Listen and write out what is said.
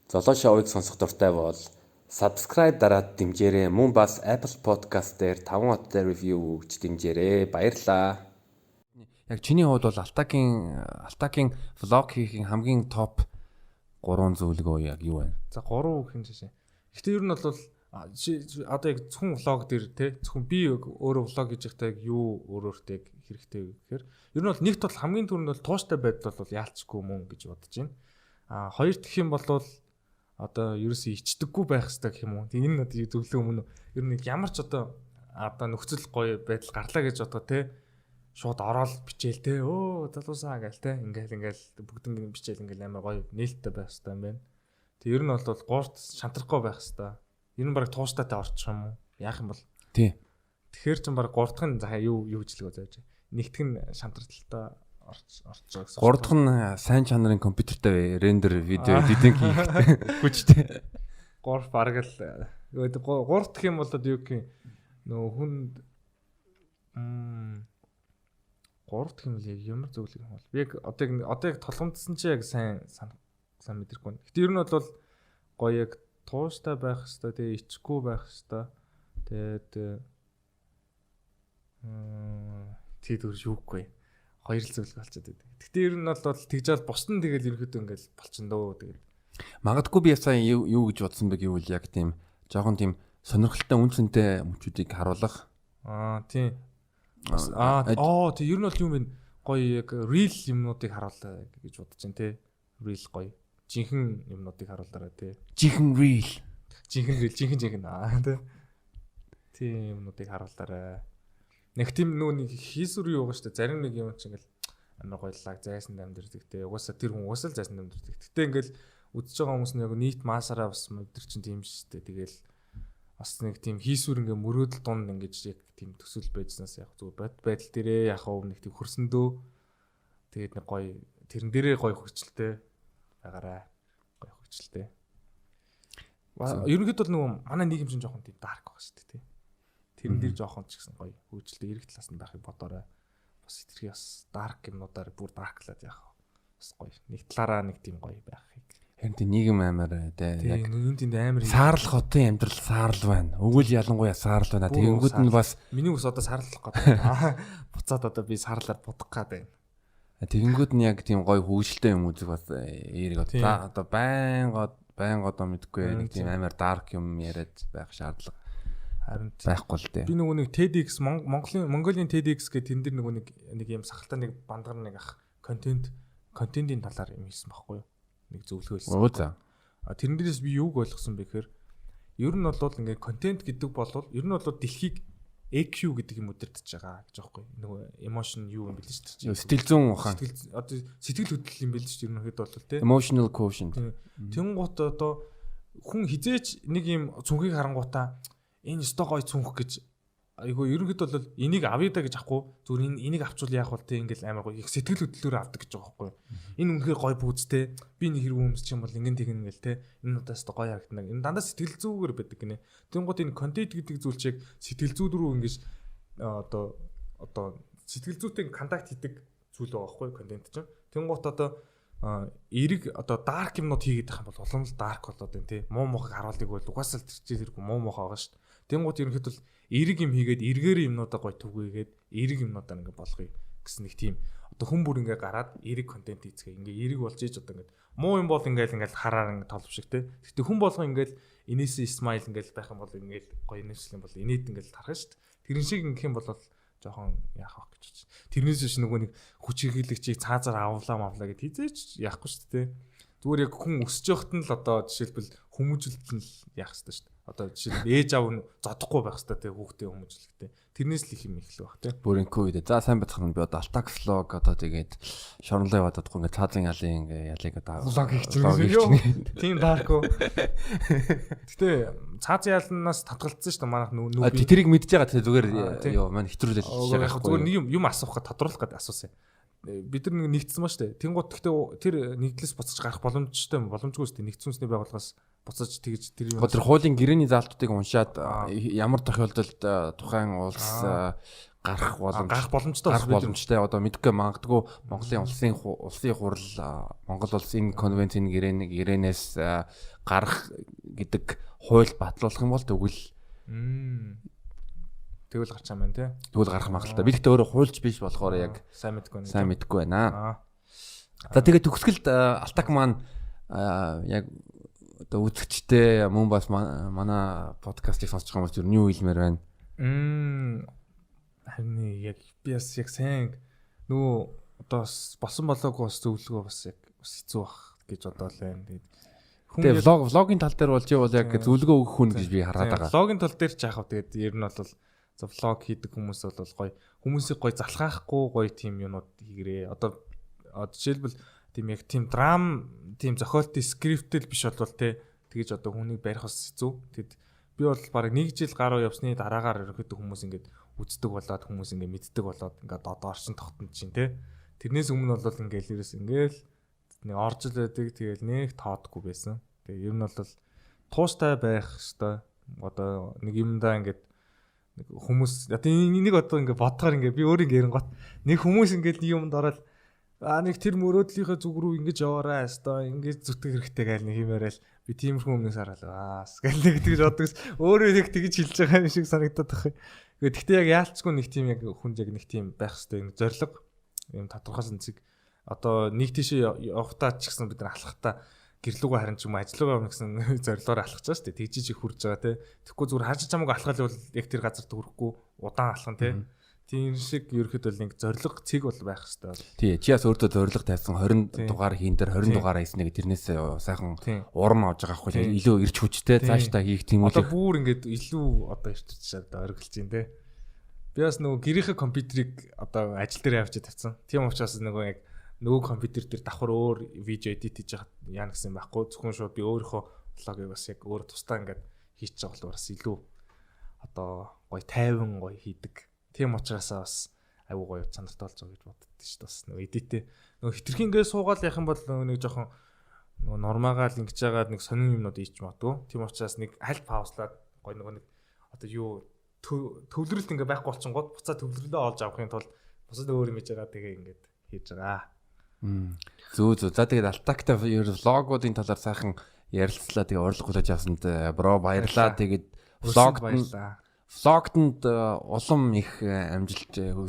Золоо шоуыг сонсох дуртай бол subscribe дараад дэмжээрэй. Мөн бас Apple Podcast дээр 5 хоттой review өгч дэмжээрэй. Баярлалаа. Яг чиний хувьд бол Алтагийн влог хийхин хамгийн топ 3 зүйлгөө яг юу вэ? За 3 гэх юм жишээ. Гэтэ ер нь бол одоо яг зөвхөн влог дээр те зөвхөн би өөрөө влог хийж байхдаа яг юу өөрөөртэй хэрэгтэй вэ гэхээр ер нь бол нэгт бол хамгийн түрүүнд бол тууштай байдал бол яалцгүй мөн гэж бодож байна. Хоёр дахь юм бол одоо ерөөсөө ичдэггүй байх хэрэгтэй гэх юм уу. Энэ надад зөвлөө өмнө ер нь ямар ч одоо нөхцөл гоё байдал гарлаа гэж бодоо те шууд ороод бичээл те залуусаа гээл те ингээл бүгдэн бичээл ингээл амар гоё нээлттэй байх хэрэгтэй юм байна. Тэг ер нь бол гуурт шантрахгүй байх хэрэгтэй. Ер нь баг тууштай орчих юм уу? Яах юм бол? Тий. Тэгэхээр ч баг гуурдах нь за юу хэлээгөө зааж. Нэгтгэх нь шантралтаа орчих. Гуравдах нь сайн чанарын компьютертэй рендер видео эдитинг хийх хүчтэй. Гуурт бараг л гуурдах юм бол юу гэх нөө хүнд гуравдах юм л ямар зөвлөг юм бол би яг одоо яг толгомдсон чи яг сайн мэдрэхгүй байна. Гэтэ ер нь бол гоё яг тууштай байх хэвээр тэгээ ичгүй байх хэвээр тэгээд дөрж юугүй хоёр л зөвлөгөө болчиход байдаг. Гэтэ ер нь бол тэгжэл бусдын тэгэл ерөөхдөө ингээл болчихно дөө тэгээд магадгүй би сая юу гэж бодсон бэ гэвэл яг тийм жоохон тийм сонирхолтой үнцэнтэй мөчүүдийг харуулах. Тийм. Тэг ер нь бол юм бэ гоё яг real юмнуудыг харуулаа гэж бодож байна те. Real гоё. Жинхэнэ юмнуудыг харуулаарай те. Жинхэнэ real. Жинхэнэ. Тийм юмнуудыг харуулаарай. Нэг тийм нэг хийсүр юу байгаа шүү дээ. Зарим нэг юм чинь ингээл амар гоёлаг зайсан амьдэрдэг те. Угаасаа тэр хүн угаасаа л зайсан амьдэрдэг. Гэтэ ингээл үдчихэж байгаа хүмүүс нь яг нийт маасаараа бас өдөр чинь тийм шүү дээ. Тэгэл бас нэг тийм хийсүр ингээ мөрөөдөл дунд ингэж яг тийм төсөл байжснаас яг зүгээр байдал дээрээ яг нэг тийм хөрсөндөө тэгээд нэг гоё тэрэн дээрээ гоё хөвчлөлтэй байгаарай. Гоё хөвчлөлтэй. Ерөнхийдөө нөгөө манай нийгэм чинь жоохон тийм дарк байгаа шүү дээ. Тэрэн дээр жоохон ч гэсэн гоё хөвчлөлтэй эрэг талаас нь байхыг бодоорой. Бас тэрхий бас дарк юмнуудаар бүр дарклаад яах вэ? Бас гоё. Нэг талаараа нэг тийм гоё байхыг. Харин тийм нийгэм амар те яг энэ тийм амар саарл хотын амьдрал саарл байна. Өгөл ялангуяа саарл байна. Тэгэнгүүт нь бас миний ус одоо саарлах гэдэг. Буцаад одоо би саарлаар будах гээд байна. Тэгэнгүүт нь яг тийм гоё хөвгөлтэй юм үзэг бас эерэг одоо байнга одоо мэдгүй нэг тийм амар дарк юм яриад байх шаардлага харин байхгүй л дээ. Би нөгөө нэг TEDx Монголын TEDx гэх тэн дээр нөгөө нэг юм сахалтай нэг бандгар нэг ах контентын талаар юм хийсэн байхгүй юу? Нэг зөвлөгөөлсөн. Тэрэн дээрээс би юуг ойлгосон бэ гэхээр ер нь бол ингээ контент гэдэг бол ер нь бол дэлхийг EQ гэдэг юм өдөртөж байгаа гэж аахгүй. Нөгөө emotion юу юм бэл шүү дээ. Сэтгэл зүйн ухаан. Одоо сэтгэл хөдлөл юм бэл шүү дээ. Ерөнхийдөө бол тэ. Emotional quotient. Тэнгуут одоо хүн хизээч нэг юм цүнхийг харангуутаа энэ өстой гой цүнх гэж айгу ерөнхийдөө бол энийг авъя да гэж ахгүй зүгээр энийг авчвал яах вэ те ингээл амар гоё их сэтгэл хөдлөлөөр авдаг гэж байгаа байхгүй энэ үнэхээр гоё бүүцтэй би нэг хэрэг өмсчих юм бол ингэн тэгнэ ингээл те энэ удаас гоё харагдана энэ дандаа сэтгэл зүйгээр байдаг гинэ тэнгууд энэ контент гэдэг зүйл чиг сэтгэл зүй рүү ингэж одоо сэтгэл зүйтэй контакт хийдэг зүйл байгаа байхгүй контент чинь тэнгууд одоо эрэг одоо дарк юмнууд хийгээд байх юм бол улам л дарк болоод байна те муу мохыг харуулдаг бол угаасаа л тэр зэрэг муу мохоо байгаа шүү дээ тэнгууд ерөнхийдөө эрэг юм хийгээд эргээр юмнуудаа гоё түгээгээд эрэг юмнуудаа ингээ болгоё гэсэн нэг тийм одоо хүн бүр ингээ гараад эрэг контент хийцгээ ингээ эрэг болж иж одоо ингээ муу юм бол ингээл хараар ингээ толб шиг те гэхдээ хүн болго ингээл инээсээ смайл ингээл байх юм бол ингээл гоё инээсэл юм бол инээд ингээл тарах шүү дээ тэрэн шиг ингэх юм бол жоохон яах вэ гэж бодчих. Тэрнээс биш нөгөө нэг хүч хэрэглэгчийг цаазаар авлаа гэд хизээч яахгүй шүү дээ. Зүгээр яг хүн өсөж явахт нь л одоо жишээлбэл хүмүүжүүлэлт нь яах хэрэгтэй шүү дээ. Одоо жишээл ээж аав нь зодохгүй байх хэрэгтэй те хүүхдээ хүмүүжүүлэхтэй. Тэрнээс л их юм эхлэх байх те. Бүрэн ковид. За сайн бацхан би одоо Altax vlog одоо тэгээд шорлоо яваад удахгүй ингээ цаазын ялын ингээ ялыг одоо vlog хийж байгаа. Тийм даарко. Гэтэ цаазын ялнаас татгалцсан шүү дээ манайх нүүх. Тэрийг мэдж байгаа те зүгээр ёо маань хэтрүүлэл хийж байгаа байхгүй. Зүгээр нэг юм асуухад тодруулах гэдэг асуусан. Бид нар нэг нэгдсэн ба штэ. Тэнгууд гэхдээ тэр нэгдлээс буцаж гарах боломжгүй шүү дээ. Нэгдсэн үндэсний байгууллагаас буцаж тэгж тэр юм. Тэр хуулийн гэрээний заалтуудыг уншаад ямар тохиолдолд тухайн улс гарах боломжтой одоо мэдгүй магадгүй Монголын улсын хурал Монгол улсын конвенцийн гэрээнээс гарах гэдэг хууль батлуулах юм бол тэгвэл гарч байгаа юм тий. Тэгвэл гарах магадлалтай. Би гэхдээ өөрөө хуульч биш болохоор яг сайн мэдгүй байна. За тэгээд төгсгөлд Алтак маань яг одоо үзэгчтэй мөн бас манай подкастыг сонсож байгаа хүмүүс юу хэлмээр байна. Харин яг би бас яг сайн нөгөө одоо болсон болоогүй бас зөвлөгөө бас яг хэцүү бах гэж бодоол байна. Тэгээд влогийн тал дээр болж бол яг зөвлөгөө өгөх хүн гэж би хараад байгаа. Влогийн тал дээр ч яах вэ? Тэгээд ер нь бол влог хийдэг хүмүүс бол гоё хүмүүсийг гоё залхаахгүй гоё тийм юмнууд хийгэрээ. Одоо жишээлбэл тийм яг тийм драм тийм зохиолтын скриптэл биш болвол те тэгэж одоо хүнийг барих бас хэцүү. Тэгэд би бол баг 1 жил гаруй явсны дараагаар ерөөхдөө хүмүүс ингээд үздэг болоод хүмүүс ингээд мэддэг болоод ингээд одоо орчин тогтнож чинь те. Тэрнээс өмнө бол ингээд ерөөс ингээд нэг орж л байдаг тэгэл нэг тоодгүй байсан. Тэгээ ер нь бол тууштай байх хэвээр одоо нэг юмдаа ингээд хүмүүс одоо энийг одоо ингээд бодгоор ингээд би өөр ингээд гот нэг хүмүүс ингээд нэг юмд ороод нэг тэр мөрөөдлийнхөө зүг рүү ингэж яваарай хэвээр ингээд зүтгэх хэрэгтэй гайл нэг хиймээрэл би тиймэрхүү өмнөөс хараалаа гэл нэг тэгж боддогс өөрөө нэг тэгж хэлж байгаа юм шиг санагдаад байна. Гэхдээ яг яалцгүй нэг тийм яг хүнд яг нэг тийм байх хэвээр зориг юм тодорхой санцыг одоо нэг тийшээ явахтаа ч гэсэн бид нар алхахтаа гэрлүүгөө харин ч юм ажиллагаа явна гэсэн зорилгоор алхаж байгаа шүү дээ. Тэгжиж их хурж байгаа те. Тэгэхгүй зүгээр харж чамаагүй алхал бол яг тэр газарт хүрэхгүй удаан алхан те. Тийм шиг ерөөхдөө нэг зориг цэг бол байх хэвээр. Тий, чи бас өөртөө зориг тавьсан 20 дугаар хийн дээр 20 дугаар хийснэ гэ тэрнээс сайхан урам авч байгаа байхгүй илүү ирч хүчтэй цаашдаа хийх тийм үү. Одоо бүр ингээд илүү одоо ирч чад оргилж байна те. Би бас нөгөө гэрийнхээ компьютерийг одоо ажил дээр явж тавьсан. Тийм учраас нөгөө яг нөгөө компьютер дээр давхар өөр видео эдит хийж яана гэсэн байхгүй. Зөвхөн шууд би өөрийнхөө влогийг бас яг өөр тусдаа ингээд хийчих байгаа бол бас илүү одоо гоё тайван гоё хийдэг. Тийм учраас бас айгуу гоё чанартай болж байгаа гэж боддоо шүү дээ. Бас нөгөө эдитээ нөгөө хитрхи ингээд суугаал явах юм бол нэг жоохон нөгөө нормаагаал ингэж яагаад нэг сонин юмнууд ийч магадгүй. Тийм учраас нэг аль паузлаад гоё нөгөө нэг одоо юу төвлөрөлт ингээд байхгүй болчихгод буцаа төвлөрөлөө олж авахын тулд бусад өөр юм хийж байгаа тэгээ ингээд хийж байгаа. Зөө. За тэгээд Алтактай влогуудын талаар сайхан ярилцлаа. Тэгээ урилга хүлээж авсанд бро баярлаа. Тэгээд влогт улам их амжилт